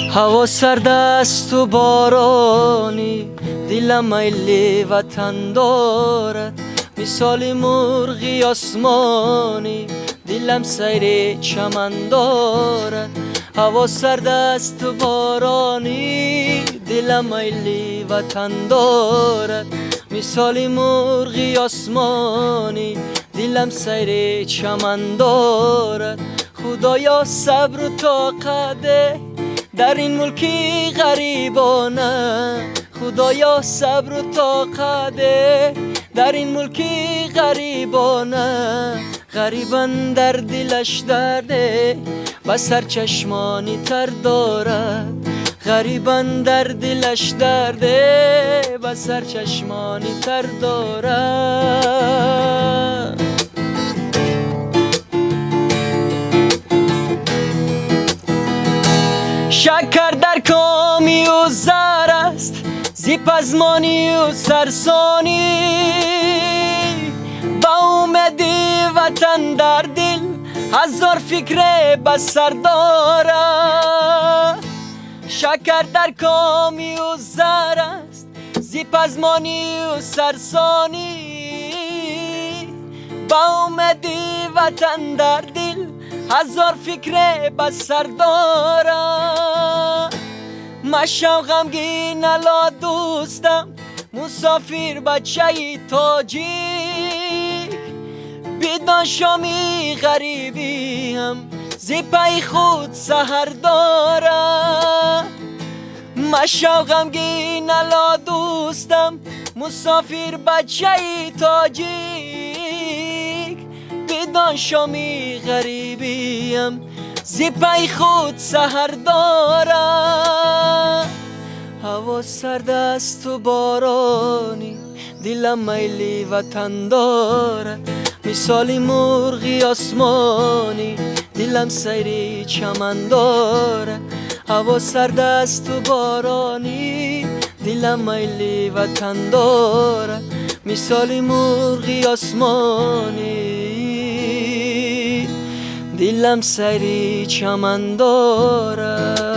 هوا سرد است و بارانی، دلم میل وطن دارد. مثال مرغی آسمانی، دلم سیر چمن دارد. هوا سرد است و بارانی، دلم میل وطن دارد. مثال مرغی آسمانی، دلم سیر چمن دارد. خدایا صبر و طاقت ده در این ملکی غریبانه. خدایا صبر و طاقت ده در این ملکی غریبانه. غریبان در دلش درده و سرچشمانی تر دارد. غریبان در دلش درده و سرچشمانی تر دارد. شکر در کامی و زر است، زی پزمانی و سرسانی. با امیدی وطن در دل هزار فکر بسر دارد. شکر در کامی و زر است، زی پزمانی و سرسانی. با امیدی وطن در دل هزار فکر بسر دارم. مشو غمگین الا دوستم، مسافر بچه تاجیک. بدان شامی غریبیم، زی پی خود سهر دارم. مشو غمگین الا دوستم، مسافر بچه تاجیک. بدان شامی غریبیم، زی پی خود سهر دارم. هوا سرد است و بارانی، دلم میل وطن دارد. مثال مرغی آسمانی، دلم سیر چمن دارد. هوا سرد است و بارانی، دلم میل وطن دارد. مثال مرغی آسمانی، دلم سری چمن دارد.